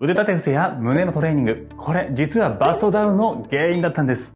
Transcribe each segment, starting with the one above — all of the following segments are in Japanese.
腕立て伏せや胸のトレーニング、これ実はバストダウンの原因だったんです。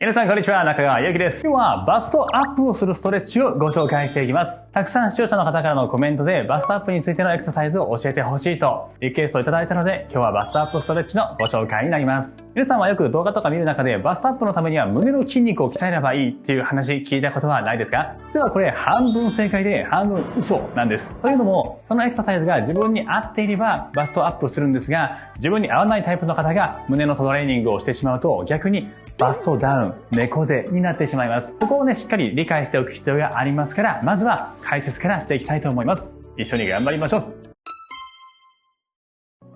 皆さんこんにちは、中川祐希です。今日はバストアップをするストレッチをご紹介していきます。たくさん視聴者の方からのコメントでバストアップについてのエクササイズを教えてほしいとリクエストいただいたので、今日はバストアップストレッチのご紹介になります。皆さんはよく動画とか見る中でバストアップのためには胸の筋肉を鍛えればいいっていう話聞いたことはないですか？実はこれ半分正解で半分嘘なんです。というのも、そのエクササイズが自分に合っていればバストアップするんですが、自分に合わないタイプの方が胸のトレーニングをしてしまうと逆にバストダウン、猫背になってしまいます。ここをね、しっかり理解しておく必要がありますから、まずは解説からしていきたいと思います。一緒に頑張りましょう。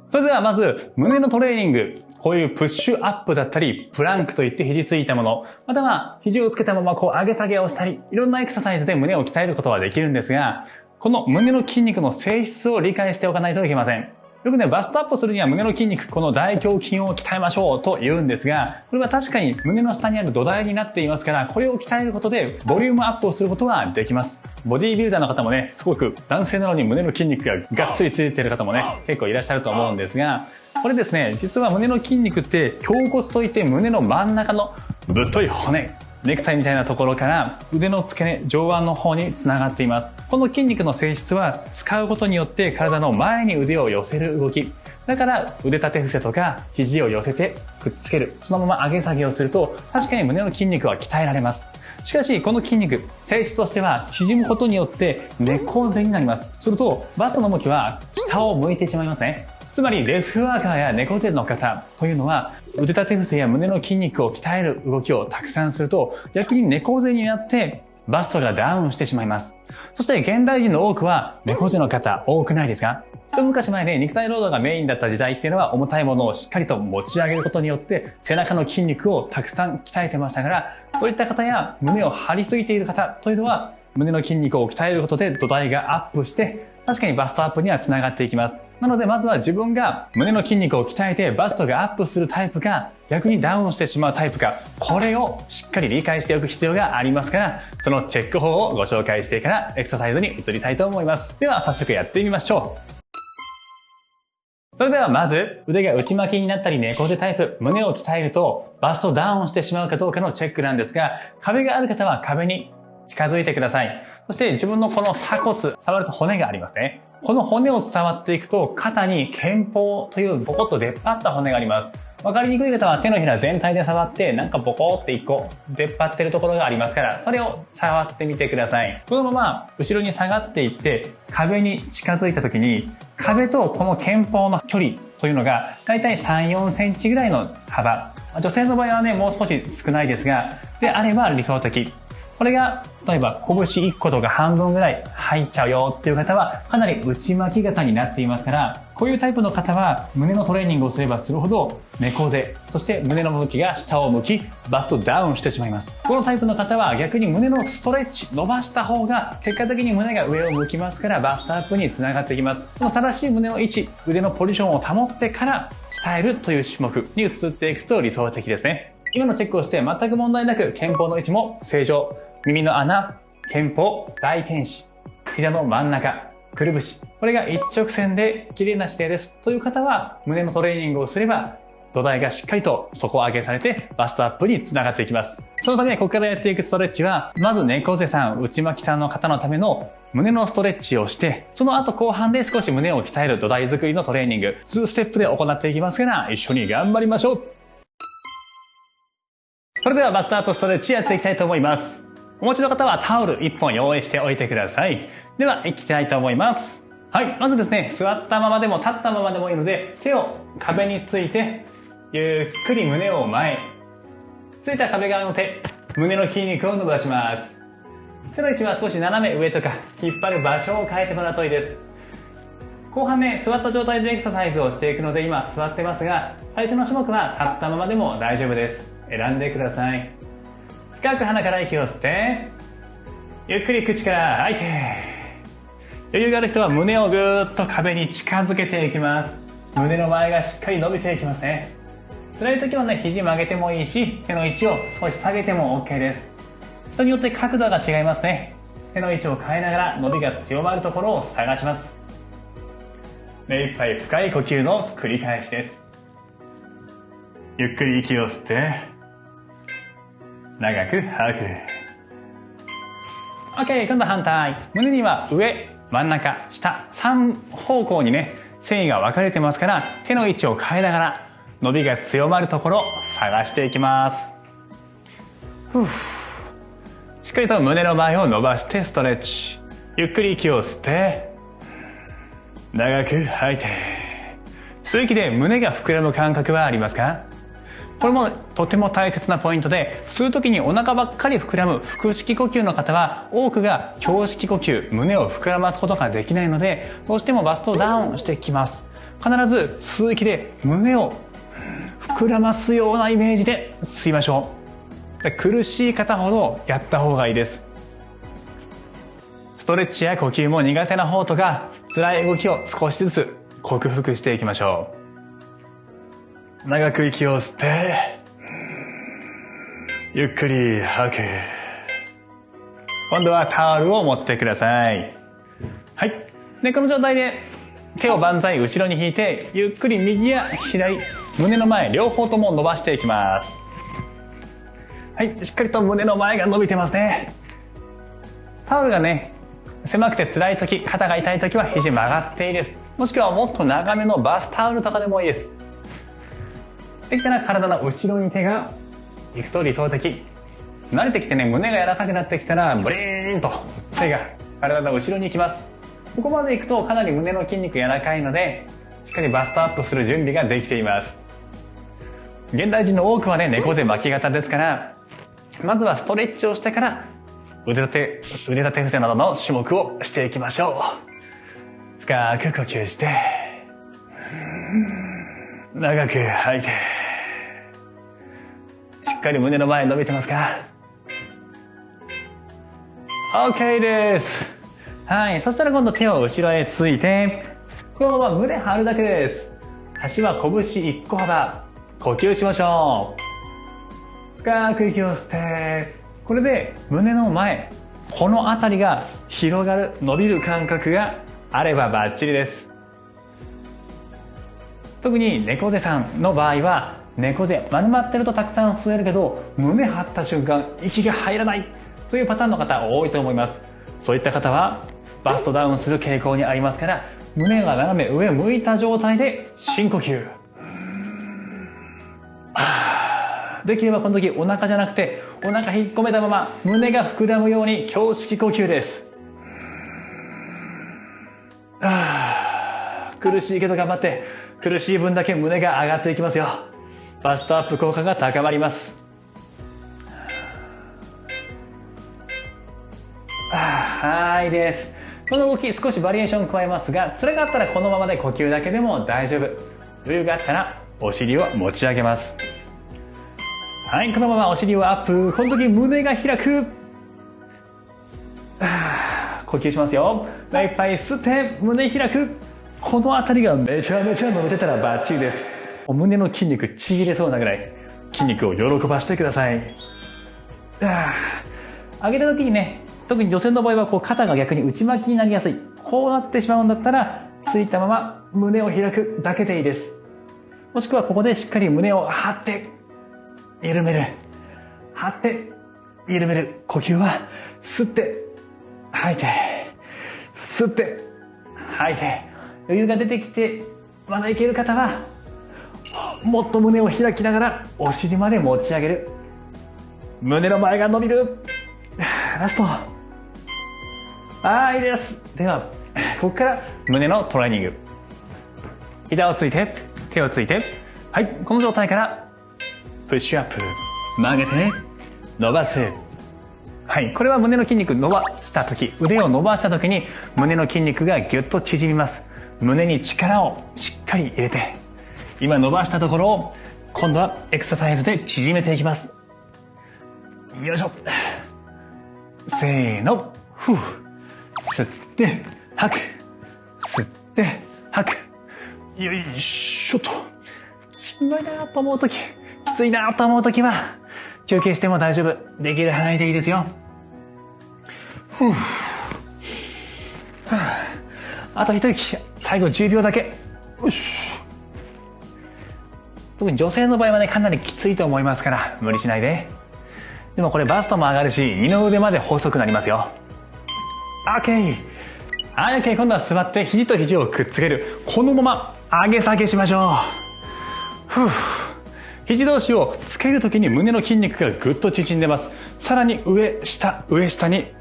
それではまず、胸のトレーニング。こういうプッシュアップだったり、プランクといって肘ついたもの、または肘をつけたままこう上げ下げをしたり、いろんなエクササイズで胸を鍛えることはできるんですが、この胸の筋肉の性質を理解しておかないといけません。よくね、バストアップするには胸の筋肉、この大胸筋を鍛えましょうと言うんですが、これは確かに胸の下にある土台になっていますから、これを鍛えることでボリュームアップをすることができます。ボディービルダーの方もね、すごく男性なのに胸の筋肉ががっつりついている方もね、結構いらっしゃると思うんですが、これですね、実は胸の筋肉って胸骨といって胸の真ん中のぶっとい骨、ネクタイみたいなところから腕の付け根、上腕の方につながっています。この筋肉の性質は使うことによって体の前に腕を寄せる動き。だから腕立て伏せとか肘を寄せてくっつける。そのまま上げ下げをすると確かに胸の筋肉は鍛えられます。しかしこの筋肉、性質としては縮むことによって猫背になります。するとバストの向きは下を向いてしまいますね。つまりデスクワーカーや猫背の方というのは腕立て伏せや胸の筋肉を鍛える動きをたくさんすると逆に猫背になってバストがダウンしてしまいます。そして現代人の多くは猫背の方多くないですか？一昔前で肉体労働がメインだった時代っていうのは重たいものをしっかりと持ち上げることによって背中の筋肉をたくさん鍛えてましたから、そういった方や胸を張りすぎている方というのは胸の筋肉を鍛えることで土台がアップして確かにバストアップにはつながっていきます。なのでまずは自分が胸の筋肉を鍛えてバストがアップするタイプか逆にダウンしてしまうタイプか、これをしっかり理解しておく必要がありますから、そのチェック法をご紹介してからエクササイズに移りたいと思います。では早速やってみましょう。それではまず腕が内巻きになったり猫背タイプ、胸を鍛えるとバストダウンしてしまうかどうかのチェックなんですが、壁がある方は壁に近づいてください。そして自分のこの鎖骨、触ると骨がありますね。この骨を伝わっていくと肩に肩峰というボコッと出っ張った骨があります。わかりにくい方は手のひら全体で触ってなんかボコって一個出っ張ってるところがありますから、それを触ってみてください。このまま後ろに下がっていって壁に近づいた時に壁とこの肩峰の距離というのがだいたい 3,4 センチぐらいの幅。女性の場合はね、もう少し少ないですが、であれば理想的。これが例えば拳1個とか半分ぐらい入っちゃうよっていう方はかなり内巻き型になっていますから、こういうタイプの方は胸のトレーニングをすればするほど猫背、そして胸の向きが下を向きバストダウンしてしまいます。このタイプの方は逆に胸のストレッチ伸ばした方が結果的に胸が上を向きますからバストアップにつながっていきます。この正しい胸の位置、腕のポジションを保ってから鍛えるという種目に移っていくと理想的ですね。今のチェックをして全く問題なく肩峰の位置も正常、耳の穴、肩峰、大天使、膝の真ん中、くるぶし、これが一直線で綺麗な姿勢ですという方は胸のトレーニングをすれば土台がしっかりと底上げされてバストアップにつながっていきます。そのためここからやっていくストレッチはまず猫背さん、内巻きさんの方のための胸のストレッチをして、その後後半で少し胸を鍛える土台作りのトレーニング2ステップで行っていきますから一緒に頑張りましょう。それではバストアップストレッチやっていきたいと思います。お持ちの方はタオル1本用意しておいてください。では、いきたいと思います。はい、まずですね、座ったままでも立ったままでもいいので、手を壁について、ゆっくり胸を前。ついた壁側の手、胸の筋肉を伸ばします。手の位置は少し斜め上とか、引っ張る場所を変えてもらうといいです。後半ね、座った状態でエクササイズをしていくので、今座ってますが、最初の種目は立ったままでも大丈夫です。選んでください。深く鼻から息を吸って、ゆっくり口から吐いて、余裕がある人は胸をぐーっと壁に近づけていきます。胸の前がしっかり伸びていきますね。辛い時はね、肘曲げてもいいし、手の位置を少し下げても OK です。人によって角度が違いますね。手の位置を変えながら伸びが強まるところを探します。目いっぱい深い呼吸の繰り返しです。ゆっくり息を吸って、長く吐く。OK、今度反対。胸には上、真ん中、下、3方向にね、繊維が分かれてますから、手の位置を変えながら、伸びが強まるところを探していきます。しっかりと胸の前を伸ばしてストレッチ。ゆっくり息を吸って、長く吐いて。吸う息で胸が膨らむ感覚はありますか？これもとても大切なポイントで、吸う時にお腹ばっかり膨らむ腹式呼吸の方は多くが胸式呼吸、胸を膨らますことができないので、どうしてもバストダウンしてきます。必ず吸う息で胸を膨らますようなイメージで吸いましょう。苦しい方ほどやった方がいいです。ストレッチや呼吸も苦手な方とか辛い動きを少しずつ克服していきましょう。長く息を吸って、ゆっくり吐く。今度はタオルを持ってください。はい。で、この状態で手を万歳後ろに引いて、ゆっくり右や左、胸の前両方とも伸ばしていきます。はい。しっかりと胸の前が伸びてますね。タオルがね、狭くて辛い時、肩が痛い時は肘曲がっていいです。もしくはもっと長めのバスタオルとかでもいいです。できたら体の後ろに手が行くと理想的。慣れてきてね、胸が柔らかくなってきたらブリーンと手が体の後ろに行きます。ここまで行くとかなり胸の筋肉柔らかいので、しっかりバストアップする準備ができています。現代人の多くはね、猫背巻き型ですから、まずはストレッチをしてから腕立て伏せなどの種目をしていきましょう。深く呼吸して、長く吐いて、しっかり胸の前伸びてますか？ OK です。はい。そしたら今度手を後ろへついて、このまま胸張るだけです。足は拳1個幅。呼吸しましょう。深く息を吸って、これで胸の前、この辺りが広がる、伸びる感覚があればバッチリです。特に猫背さんの場合は、猫背丸まってるとたくさん吸えるけど、胸張った瞬間息が入らないというパターンの方多いと思います。そういった方はバストダウンする傾向にありますから、胸が斜め上向いた状態で深呼吸。できればこの時お腹じゃなくて、お腹引っ込めたまま胸が膨らむように胸式呼吸です。苦しいけど頑張って、苦しい分だけ胸が上がっていきますよ。バストアップ効果が高まります。はいです。この動き少しバリエーション加えますが、辛かったらこのままで呼吸だけでも大丈夫。余裕があったらお尻を持ち上げます。はい、このままお尻をアップ。この時胸が開く。呼吸しますよ。目いっぱい吸って胸開く。この辺りがめちゃめちゃ伸びてたらバッチリです。胸の筋肉ちぎれそうなぐらい筋肉を喜ばしてください。上げた時にね、特に女性の場合はこう肩が逆に内巻きになりやすい。こうなってしまうんだったら、ついたまま胸を開くだけでいいです。もしくはここでしっかり胸を張って緩める。張って緩める。呼吸は吸って吐いて、吸って吐いて。余裕が出てきてまだいける方は、もっと胸を開きながらお尻まで持ち上げる。胸の前が伸びる。ラスト。はい、いいです。ではここから胸のトレーニング。膝をついて、手をついて、はい、この状態からプッシュアップ。曲げて伸ばす。はい、これは胸の筋肉伸ばした時、腕を伸ばした時に胸の筋肉がギュッと縮みます。胸に力をしっかり入れて、今伸ばしたところを今度はエクササイズで縮めていきます。よいしょ。せーの。ふう。吸って吐く。吸って吐く。よいしょと。しんどいなと思う時、きついなと思う時は休憩しても大丈夫。できる範囲でいいですよ。ふう。あと一息。最後10秒だけ。よし。特に女性の場合はね、かなりきついと思いますから、無理しないで。でもこれバストも上がるし、二の腕まで細くなりますよ。OK。はい、OK。今度は座って肘と肘をくっつける。このまま上げ下げしましょう。肘同士をつけるときに胸の筋肉がぐっと縮んでます。さらに上下に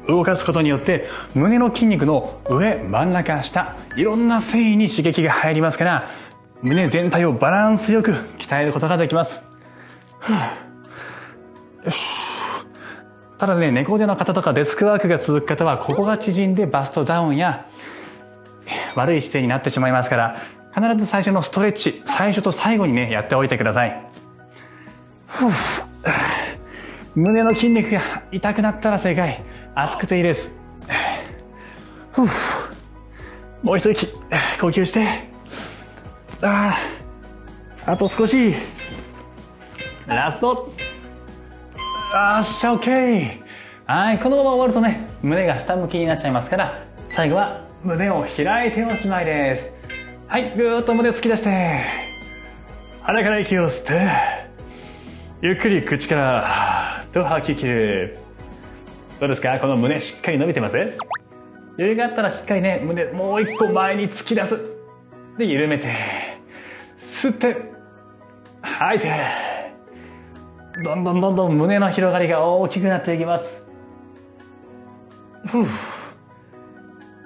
動かすことによって、胸の筋肉の上、真ん中、下、いろんな繊維に刺激が入りますから、胸全体をバランスよく鍛えることができます。ただね、猫背の方とかデスクワークが続く方は、ここが縮んでバストダウンや悪い姿勢になってしまいますから、必ず最初のストレッチ、最初と最後にね、やっておいてください。胸の筋肉が痛くなったら正解。熱くていいです。もう一息呼吸して、あと少し。ラスト。よっしゃ、 OK。 はい、このまま終わるとね、胸が下向きになっちゃいますから、最後は胸を開いておしまいです。はい、ぐーっと胸突き出して、鼻から息を吸って、ゆっくり口からと吐き切る。どうですか？この胸しっかり伸びてます？余裕があったらしっかりね、胸もう一個前に突き出す。で、緩めて、吸って、吐いて、どんどん胸の広がりが大きくなっていきます。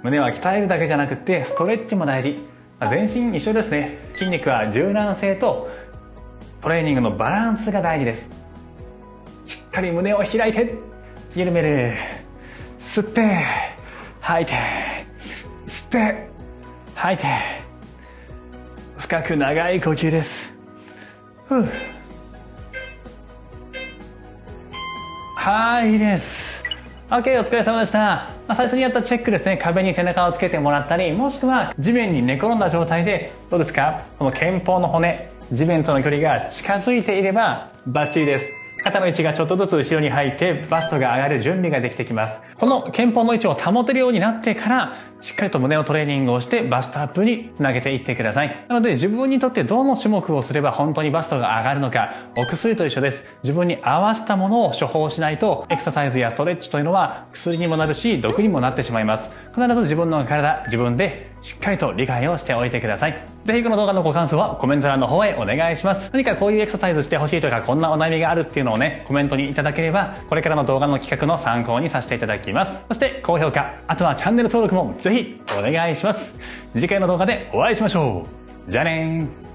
胸は鍛えるだけじゃなくて、ストレッチも大事。全身一緒ですね。筋肉は柔軟性とトレーニングのバランスが大事です。しっかり胸を開いて、緩める。吸って吐いて、吸って吐いて、深く長い呼吸です。はい、いいです。 OK、 お疲れ様でした。最初にやったチェックですね。壁に背中をつけてもらったり、もしくは地面に寝転んだ状態で、どうですか？この肩峰の骨、地面との距離が近づいていればバッチリです。肩の位置がちょっとずつ後ろに入ってバストが上がる準備ができてきます。この肩峰の位置を保てるようになってから、しっかりと胸のトレーニングをしてバストアップにつなげていってください。なので自分にとってどの種目をすれば本当にバストが上がるのか、お薬と一緒です。自分に合わせたものを処方しないと、エクササイズやストレッチというのは薬にもなるし毒にもなってしまいます。必ず自分の体、自分でしっかりと理解をしておいてください。ぜひこの動画のご感想はコメント欄の方へお願いします。何かこういうエクササイズしてほしいとか、こんなお悩みがあるっていうのをね、コメントにいただければ、これからの動画の企画の参考にさせていただきます。そして高評価、あとはチャンネル登録もぜひお願いします。次回の動画でお会いしましょう。じゃあねー。